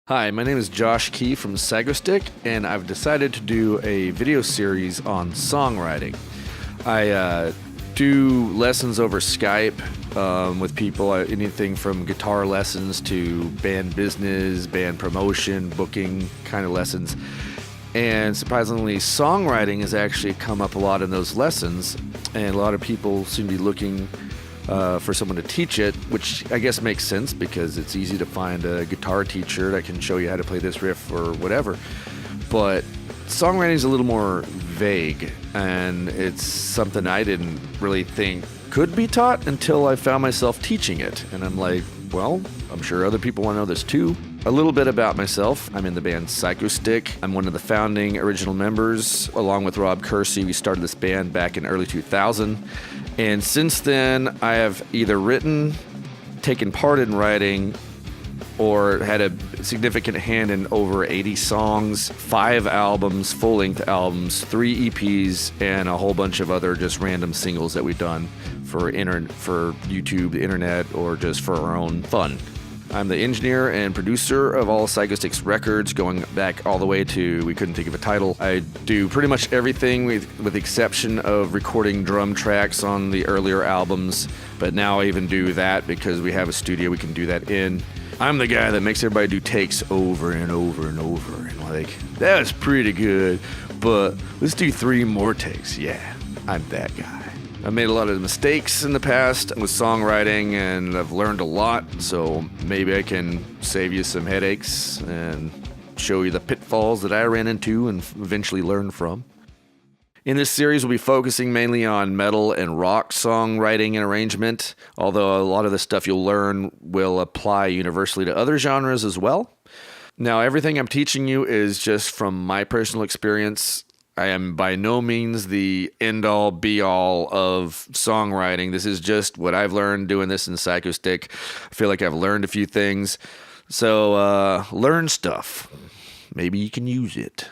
Hi, my name is Josh Key from Psychostick, and I've decided to do a video series on songwriting. I do lessons over Skype with people, anything from guitar lessons to band business, band promotion, booking kind of lessons. And surprisingly, songwriting has actually come up a lot in those lessons, and a lot of people seem to be looking for someone to teach it, which I guess makes sense because it's easy to find a guitar teacher that can show you how to play this riff or whatever. But songwriting is a little more vague, and it's something I didn't really think could be taught until I found myself teaching it. And I'm like, well, I'm sure other people want to know this too. A little bit about myself. I'm in the band Psychostick. I'm one of the founding original members. Along with Rob Kersey, we started this band back in early 2000. And since then, I have either written, taken part in writing, or had a significant hand in over 80 songs, 5 albums, full-length albums, 3 EPs, and a whole bunch of other just random singles that we've done for YouTube, the internet, or just for our own fun. I'm the engineer and producer of all Psychostick's records, going back all the way to we couldn't think of a title. I do pretty much everything with the exception of recording drum tracks on the earlier albums, but now I even do that because we have a studio we can do that in. I'm the guy that makes everybody do takes over and over and over, and like, that was pretty good, but let's do 3 more takes. Yeah, I'm that guy. I've made a lot of mistakes in the past with songwriting, and I've learned a lot, so maybe I can save you some headaches and show you the pitfalls that I ran into and eventually learned from. In this series, we'll be focusing mainly on metal and rock songwriting and arrangement, although a lot of the stuff you'll learn will apply universally to other genres as well. Now, everything I'm teaching you is just from my personal experience. I am by no means the end-all, be-all of songwriting. This is just what I've learned doing this in Psychostick. I feel like I've learned a few things. So, learn stuff. Maybe you can use it.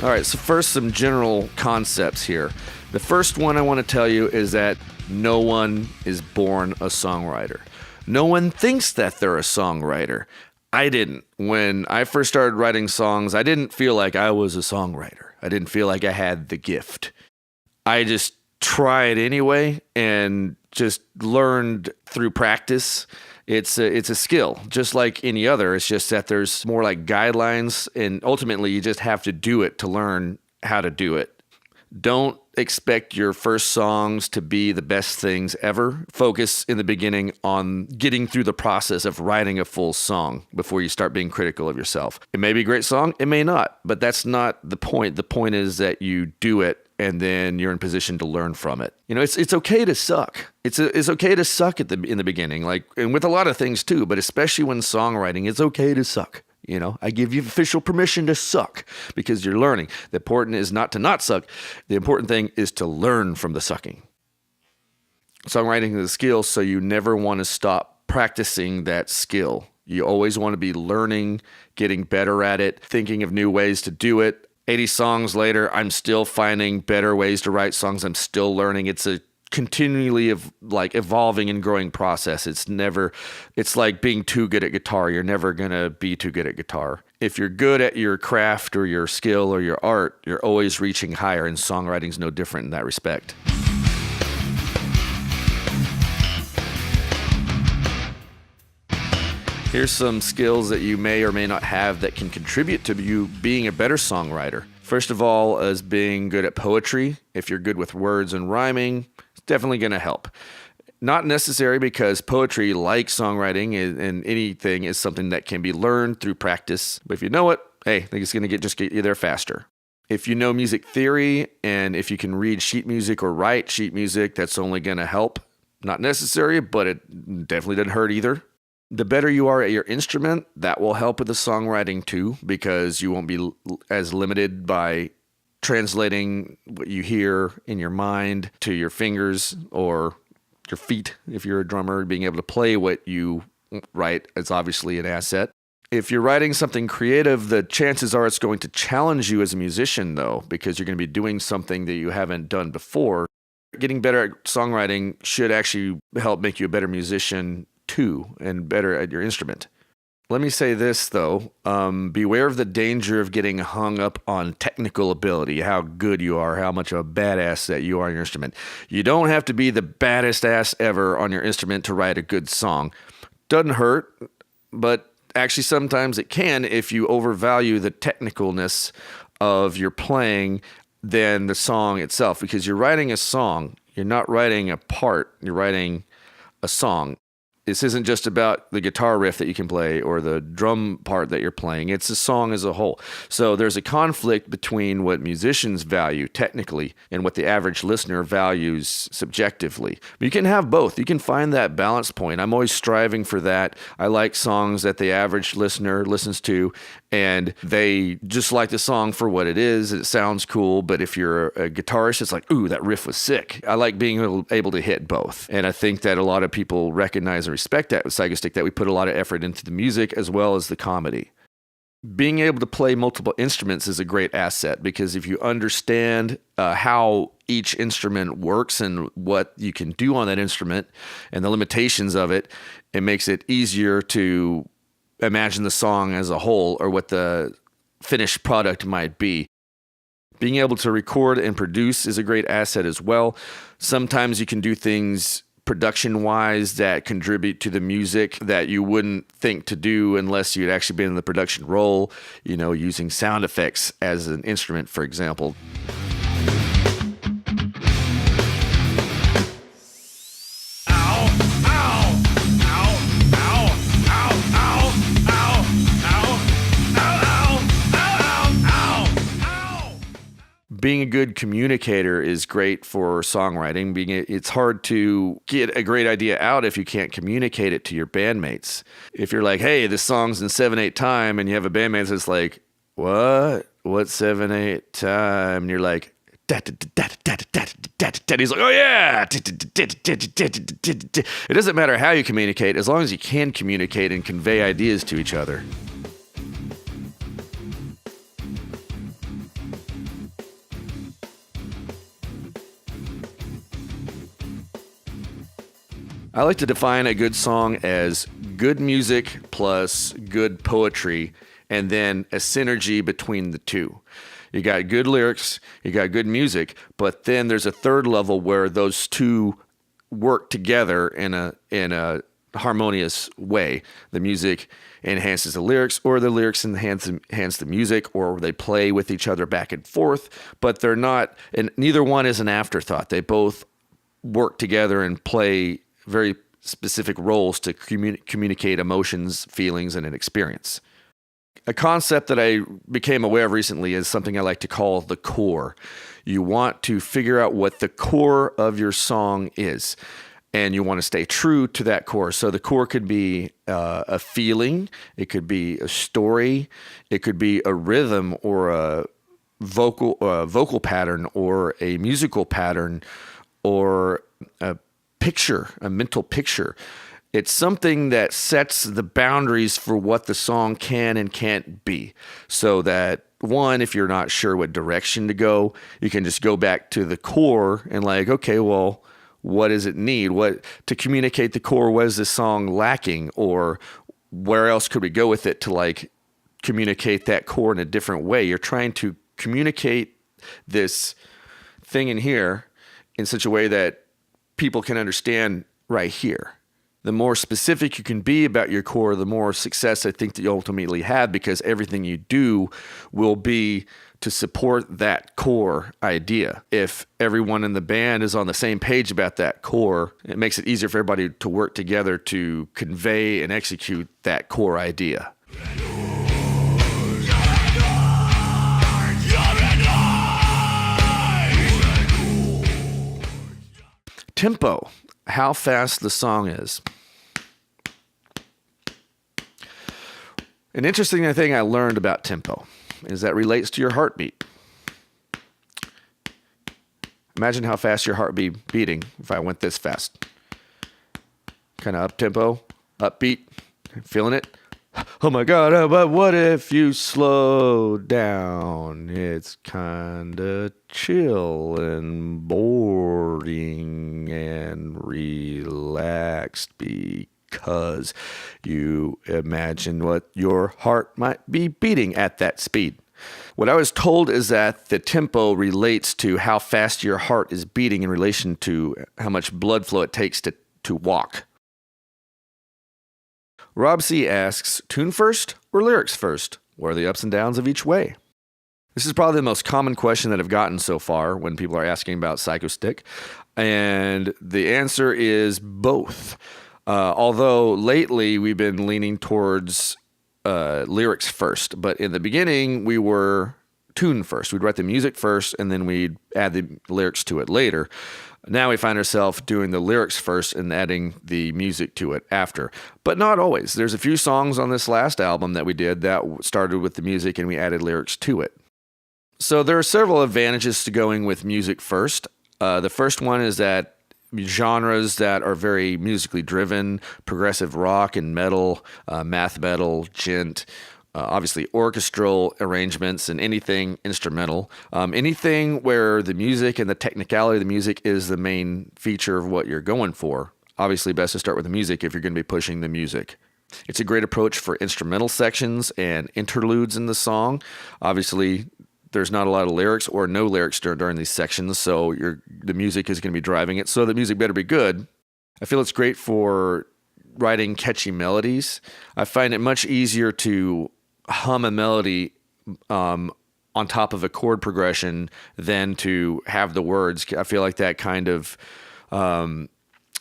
All right, so first, some general concepts here. The first one I want to tell you is that no one is born a songwriter. No one thinks that they're a songwriter. I didn't. When I first started writing songs, I didn't feel like I was a songwriter. I didn't feel like I had the gift. I just tried anyway and just learned through practice. It's a skill, just like any other. It's just that there's more like guidelines, and ultimately you just have to do it to learn how to do it. Don't expect your first songs to be the best things ever. Focus in the beginning on getting through the process of writing a full song before you start being critical of yourself. It may be a great song, it may not, but that's not the point. The point is that you do it and then you're in position to learn from it. You know, it's okay to suck. It's okay to suck in the beginning, like, and with a lot of things too, but especially when songwriting, it's okay to suck. You know, I give you official permission to suck because you're learning. The important is not to not suck. The important thing is to learn from the sucking. Songwriting is a skill, so you never want to stop practicing that skill. You always want to be learning, getting better at it, thinking of new ways to do it. 80 songs later, I'm still finding better ways to write songs. I'm still learning. It's a continually evolving and growing process. It's like being too good at guitar. You're never going to be too good at guitar. If you're good at your craft or your skill or your art, you're always reaching higher, and songwriting's no different in that respect. Here's some skills that you may or may not have that can contribute to you being a better songwriter. First of all, is being good at poetry. If you're good with words and rhyming, it's definitely going to help. Not necessary, because poetry, like songwriting and anything, is something that can be learned through practice. But if you know it, hey, I think it's going to get you there faster. If you know music theory, and if you can read sheet music or write sheet music, that's only going to help. Not necessary, but it definitely doesn't hurt either. The better you are at your instrument, that will help with the songwriting too, because you won't be as limited by translating what you hear in your mind to your fingers or your feet. If you're a drummer, being able to play what you write is obviously an asset. If you're writing something creative, the chances are it's going to challenge you as a musician, though, because you're going to be doing something that you haven't done before. Getting better at songwriting should actually help make you a better musician to and better at your instrument. Let me say this, though. Beware of the danger of getting hung up on technical ability, how good you are, how much of a badass that you are on your instrument. You don't have to be the baddest ass ever on your instrument to write a good song. Doesn't hurt, but actually sometimes it can if you overvalue the technicalness of your playing than the song itself, because you're writing a song. You're not writing a part. You're writing a song. This isn't just about the guitar riff that you can play or the drum part that you're playing. It's a song as a whole. So there's a conflict between what musicians value technically and what the average listener values subjectively. But you can have both. You can find that balance point. I'm always striving for that. I like songs that the average listener listens to and they just like the song for what it is. It sounds cool, but if you're a guitarist, it's like, ooh, that riff was sick. I like being able to hit both. And I think that a lot of people recognize and respect that with Psychostick, that we put a lot of effort into the music as well as the comedy. Being able to play multiple instruments is a great asset, because if you understand how each instrument works and what you can do on that instrument and the limitations of it, it makes it easier to imagine the song as a whole or what the finished product might be. Being able to record and produce is a great asset as well. Sometimes you can do things production-wise that contribute to the music that you wouldn't think to do unless you'd actually been in the production role, you know, using sound effects as an instrument, for example. Being a good communicator is great for songwriting. It's hard to get a great idea out if you can't communicate it to your bandmates. If you're like, hey, this song's in 7/8 time, and you have a bandmate that's like, what? What's 7/8 time? And you're like, he's like, oh yeah. It doesn't matter how you communicate, as long as you can communicate and convey ideas to each other. I like to define a good song as good music plus good poetry, and then a synergy between the two. You got good lyrics, you got good music, but then there's a third level where those two work together in a harmonious way. The music enhances the lyrics, or the lyrics enhance the music, or they play with each other back and forth, but they're not, and neither one is an afterthought. They both work together and play very specific roles to communicate emotions, feelings, and an experience. A concept that I became aware of recently is something I like to call the core. You want to figure out what the core of your song is, and you want to stay true to that core. So the core could be a feeling, it could be a story, it could be a rhythm or a vocal pattern or a musical pattern or a picture, a mental picture. It's something that sets the boundaries for what the song can and can't be. So that, one, if you're not sure what direction to go, you can just go back to the core and like, okay, well, what does it need? What to communicate the core? What is this song lacking? Or where else could we go with it to like communicate that core in a different way? You're trying to communicate this thing in here in such a way that people can understand right here. The more specific you can be about your core, the more success I think that you ultimately have, because everything you do will be to support that core idea. If everyone in the band is on the same page about that core, it makes it easier for everybody to work together to convey and execute that core idea. Tempo, how fast the song is. An interesting thing I learned about tempo is that relates to your heartbeat. Imagine how fast your heart be beating if I went this fast. Kind of up tempo, upbeat, feeling it. Oh my God, but what if you slow down? It's kinda chill and boring and relaxed because you imagine what your heart might be beating at that speed. What I was told is that the tempo relates to how fast your heart is beating in relation to how much blood flow it takes to walk. Rob C. asks, tune first or lyrics first? What are the ups and downs of each way? This is probably the most common question that I've gotten so far when people are asking about Psychostick. And the answer is both. Although lately we've been leaning towards lyrics first. But in the beginning, we were tune first. We'd write the music first, and then we'd add the lyrics to it later. Now we find ourselves doing the lyrics first and adding the music to it after. But not always. There's a few songs on this last album that we did that started with the music and we added lyrics to it. So there are several advantages to going with music first. The first one is that genres that are very musically driven, progressive rock and metal, math metal, gent, obviously orchestral arrangements, and anything instrumental. Anything where the music and the technicality of the music is the main feature of what you're going for. Obviously, best to start with the music if you're going to be pushing the music. It's a great approach for instrumental sections and interludes in the song. Obviously, there's not a lot of lyrics or no lyrics during these sections, so the music is going to be driving it, so the music better be good. I feel it's great for writing catchy melodies. I find it much easier to hum a melody on top of a chord progression than to have the words. I feel like that kind of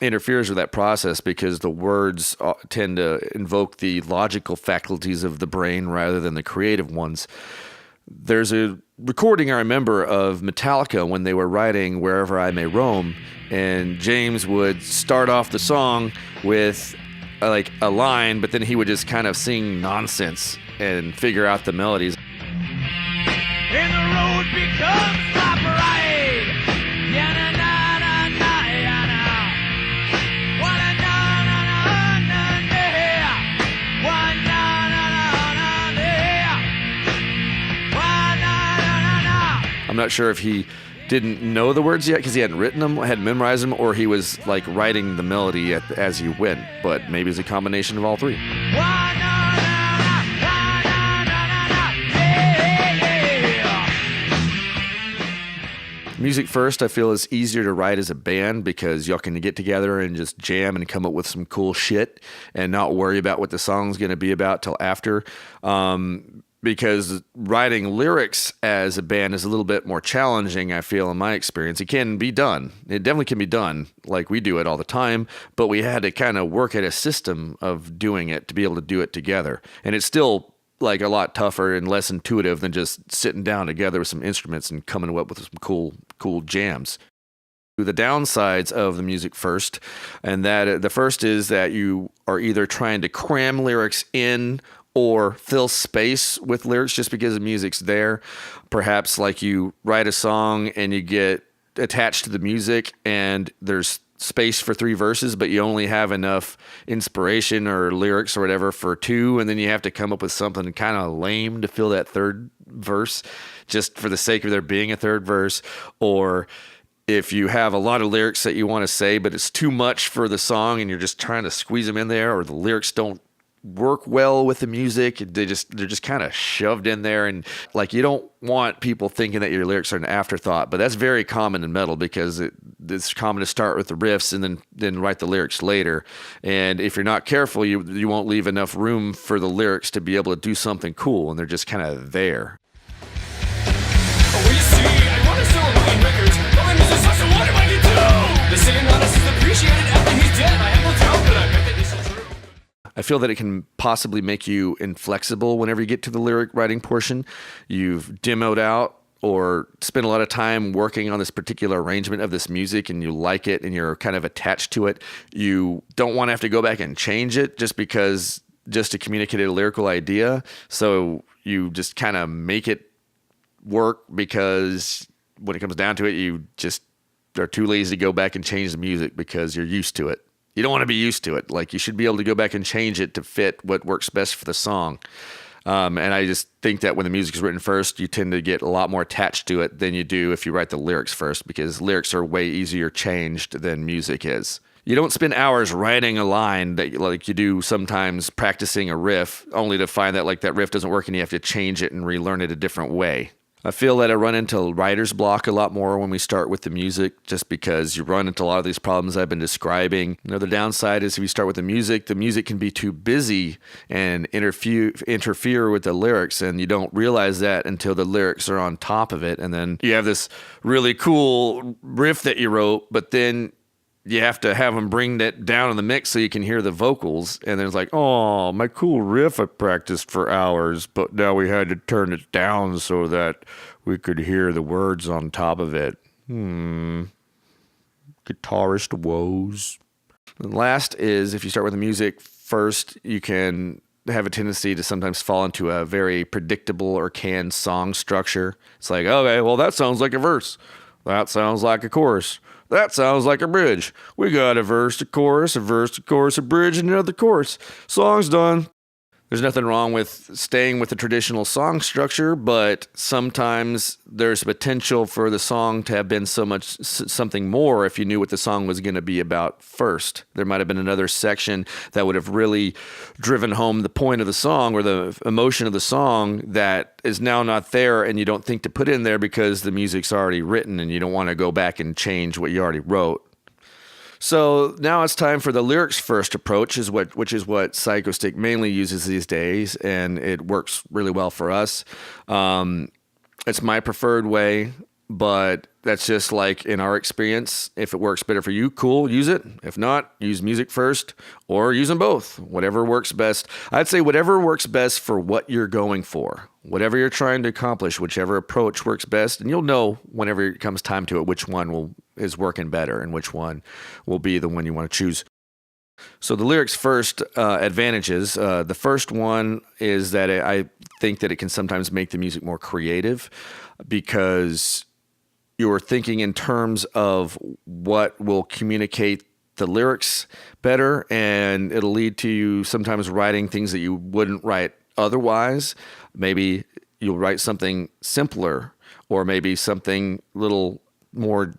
interferes with that process because the words tend to invoke the logical faculties of the brain rather than the creative ones. There's a recording I remember of Metallica when they were writing Wherever I May Roam, and James would start off the song with like a line, but then he would just kind of sing nonsense and figure out the melodies. And the road becomes my parade. Yeah, na, na, na, na, yeah, na. Wa, na, na, na, na, na, yeah. Wa, na, na, na, na, yeah. Wa, na, na, na, na. I'm not sure if he didn't know the words yet because he hadn't written them, hadn't memorized them, or he was like writing the melody as he went. But maybe it's a combination of all three. Wa, na, na, na, na, na, na, na, yeah, yeah. Music first, I feel, is easier to write as a band because y'all can get together and just jam and come up with some cool shit and not worry about what the song's going to be about till after. Because writing lyrics as a band is a little bit more challenging, I feel, in my experience. It can be done. It definitely can be done, like we do it all the time, but we had to kind of work at a system of doing it to be able to do it together. And it's still like a lot tougher and less intuitive than just sitting down together with some instruments and coming up with some cool jams. The downsides of the music first, and that the first is that you are either trying to cram lyrics in or fill space with lyrics just because the music's there. Perhaps like you write a song and you get attached to the music and there's space for 3 verses, but you only have enough inspiration or lyrics or whatever for 2, and then you have to come up with something kind of lame to fill that 3rd verse just for the sake of there being a 3rd verse. Or if you have a lot of lyrics that you want to say, but it's too much for the song and you're just trying to squeeze them in there, or the lyrics don't work well with the music, they're just kind of shoved in there, and like you don't want people thinking that your lyrics are an afterthought. But that's very common in metal because it's common to start with the riffs and then write the lyrics later. And if you're not careful, you won't leave enough room for the lyrics to be able to do something cool, and they're just kind of there. Oh, you see, I want to sell a million records, but my music sucks, so what am I to do? The singing honest is appreciated after he's dead. I have no doubt, but I bet that this is true. I feel that it can possibly make you inflexible whenever you get to the lyric writing portion. You've demoed out or spent a lot of time working on this particular arrangement of this music and you like it and you're kind of attached to it. You don't want to have to go back and change it just to communicate a lyrical idea. So you just kind of make it work because when it comes down to it, you just are too lazy to go back and change the music because you're used to it. You don't want to be used to it. Like, you should be able to go back and change it to fit what works best for the song. And I just think that when the music is written first, you tend to get a lot more attached to it than you do if you write the lyrics first, because lyrics are way easier changed than music is. You don't spend hours writing a line that like you do sometimes practicing a riff, only to find that like that riff doesn't work and you have to change it and relearn it a different way. I feel that I run into writer's block a lot more when we start with the music, just because you run into a lot of these problems I've been describing. The downside is if you start with the music can be too busy and interfere with the lyrics, and you don't realize that until the lyrics are on top of it. And then you have this really cool riff that you wrote, but then you have to have them bring that down in the mix so you can hear the vocals. And then it's like, oh, my cool riff I practiced for hours, but now we had to turn it down so that we could hear the words on top of it. Guitarist woes. And last is, if you start with the music first, you can have a tendency to sometimes fall into a very predictable or canned song structure. It's like, okay, well, that sounds like a verse. That sounds like a chorus. That sounds like a bridge. We got a verse, a chorus, a verse, a chorus, a bridge, and another chorus. Song's done. There's nothing wrong with staying with the traditional song structure, but sometimes there's potential for the song to have been something more if you knew what the song was going to be about first. There might have been another section that would have really driven home the point of the song or the emotion of the song that is now not there, and you don't think to put in there because the music's already written and you don't want to go back and change what you already wrote. So now it's time for the lyrics first approach, which is what Psychostick mainly uses these days, and it works really well for us. It's my preferred way, but that's just like in our experience. If it works better for you, cool, use it. If not, use music first or use them both. Whatever works best. I'd say whatever works best for what you're going for. Whatever you're trying to accomplish, whichever approach works best, and you'll know whenever it comes time to it which one is working better and which one will be the one you want to choose. So the lyrics first advantages. The first one is that I think that it can sometimes make the music more creative because you're thinking in terms of what will communicate the lyrics better, and it'll lead to you sometimes writing things that you wouldn't write otherwise. Maybe you'll write something simpler, or maybe something a little more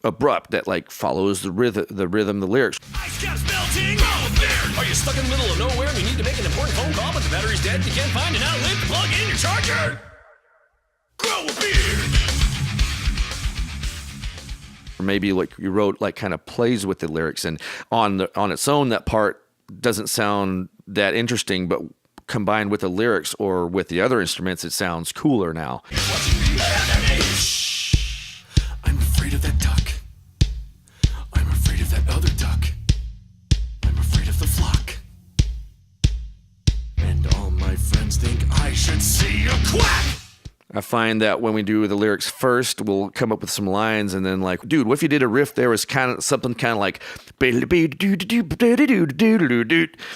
abrupt that like follows the rhythm, the lyrics. Ice caps melting, grow a beard. Are you stuck in the middle of nowhere and you need to make an important phone call, but the battery's dead and you can't find an outlet to plug in your charger? Grow a beard. Or maybe like you wrote like kind of plays with the lyrics, and on its own that part doesn't sound that interesting, but combined with the lyrics or with the other instruments, it sounds cooler now. Shh. I'm afraid of that duck. I'm afraid of that other duck. I'm afraid of the flock. And all my friends think I should see a quack. I find that when we do the lyrics first, we'll come up with some lines, and then like, dude, what if you did a riff there was kind of something kind of like,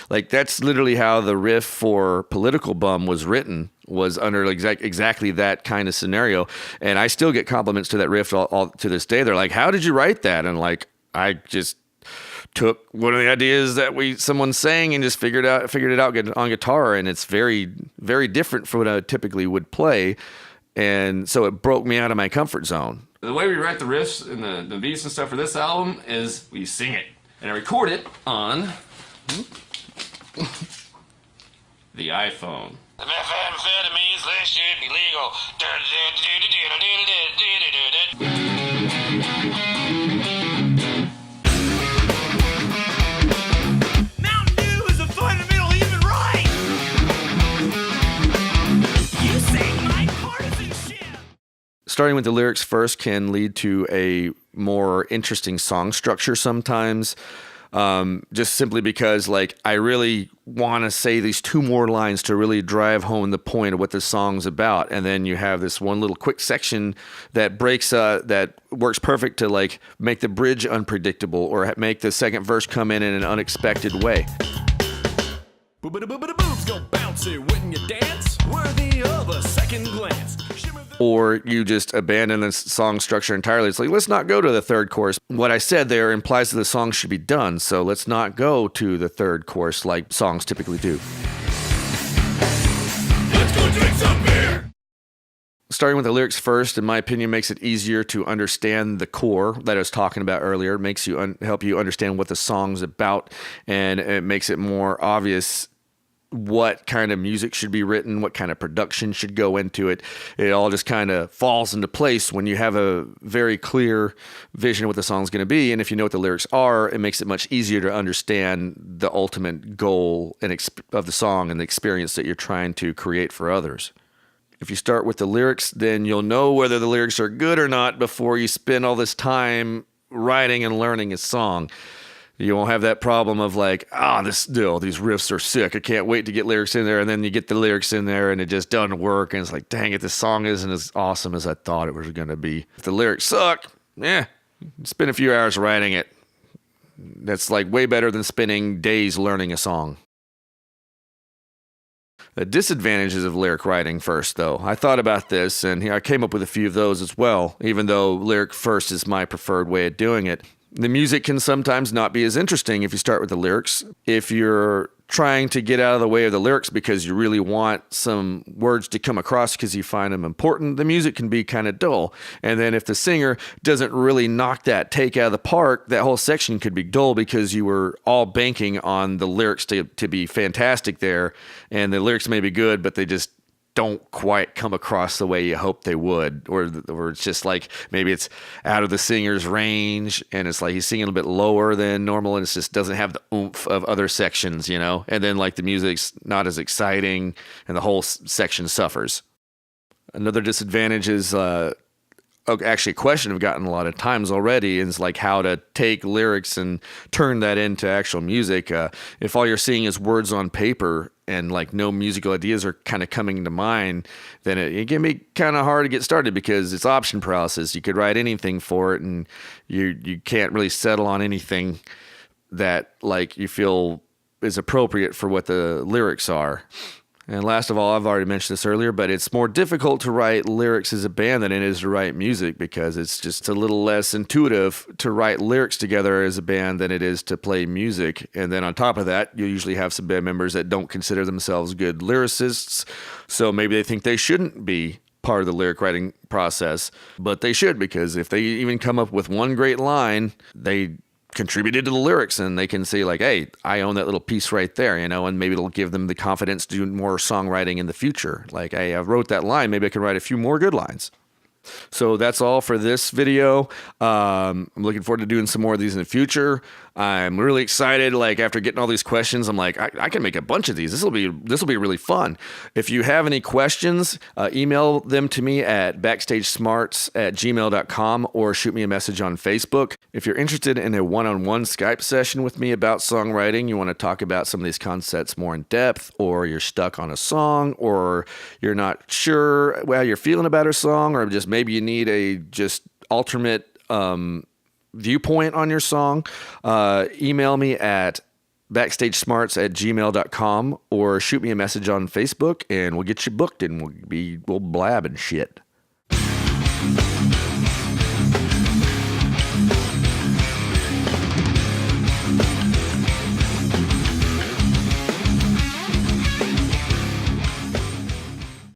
like that's literally how the riff for Political Bum was written, was under exactly that kind of scenario. And I still get compliments to that riff all to this day. They're like, how did you write that? And like, I just took one of the ideas that someone sang and just figured it out on guitar, and it's very, very different from what I typically would play. And so it broke me out of my comfort zone. The way we write the riffs and the beats and stuff for this album is we sing it. And I record it on the iPhone. Methamphetamines, this should be legal. Mountain Dew is a fundamental human right. You sang my partisanship. Starting with the lyrics first can lead to a more interesting song structure sometimes. Just simply because like I really want to say these two more lines to really drive home the point of what the song's about, and then you have this one little quick section that breaks that works perfect to like make the bridge unpredictable or make the second verse come in an unexpected way. Boobs go bouncy when you dance, worthy of a second glance. Or you just abandon the song structure entirely. It's like, let's not go to the third chorus. What I said there implies that the song should be done, so let's not go to the third chorus like songs typically do. Let's go drink some beer. Starting with the lyrics first, in my opinion, makes it easier to understand the core that I was talking about earlier. It makes you help you understand what the song's about, and it makes it more obvious what kind of music should be written, what kind of production should go into it. It all just kind of falls into place when you have a very clear vision of what the song's going to be. And if you know what the lyrics are, it makes it much easier to understand the ultimate goal of the song and the experience that you're trying to create for others. If you start with the lyrics, then you'll know whether the lyrics are good or not before you spend all this time writing and learning a song. You won't have that problem of like, these riffs are sick. I can't wait to get lyrics in there. And then you get the lyrics in there and it just doesn't work. And it's like, dang it, this song isn't as awesome as I thought it was going to be. If the lyrics suck, spend a few hours writing it. That's like way better than spending days learning a song. The disadvantages of lyric writing first, though. I thought about this and I came up with a few of those as well, even though lyric first is my preferred way of doing it. The music can sometimes not be as interesting if you start with the lyrics. If you're trying to get out of the way of the lyrics because you really want some words to come across because you find them important, the music can be kind of dull. And then if the singer doesn't really knock that take out of the park, that whole section could be dull because you were all banking on the lyrics to be fantastic there. And the lyrics may be good, but they just don't quite come across the way you hope they would, or it's just like maybe it's out of the singer's range and it's like he's singing a bit lower than normal and it just doesn't have the oomph of other sections, and then like the music's not as exciting and the whole section suffers. Another disadvantage is actually a question I've gotten a lot of times already is like how to take lyrics and turn that into actual music. If all you're seeing is words on paper and like no musical ideas are kind of coming to mind, then it can be kind of hard to get started because it's option paralysis. You could write anything for it and you can't really settle on anything that like you feel is appropriate for what the lyrics are. And last of all, I've already mentioned this earlier, but it's more difficult to write lyrics as a band than it is to write music because it's just a little less intuitive to write lyrics together as a band than it is to play music. And then on top of that, you usually have some band members that don't consider themselves good lyricists, so maybe they think they shouldn't be part of the lyric writing process, but they should, because if they even come up with one great line, they contributed to the lyrics and they can say like, hey, I own that little piece right there, and maybe it'll give them the confidence to do more songwriting in the future. Like, hey, I wrote that line, maybe I can write a few more good lines. So that's all for this video. I'm looking forward to doing some more of these in the future. I'm really excited. Like after getting all these questions, I'm like, I can make a bunch of these. This will be really fun. If you have any questions, email them to me at backstagesmarts@gmail.com or shoot me a message on Facebook. If you're interested in a one-on-one Skype session with me about songwriting, you want to talk about some of these concepts more in depth, or you're stuck on a song, or you're not sure how you're feeling about a song, or just maybe you need a just alternate viewpoint on your song, email me at backstagesmarts@gmail.com or shoot me a message on Facebook and we'll get you booked and we'll blab and shit.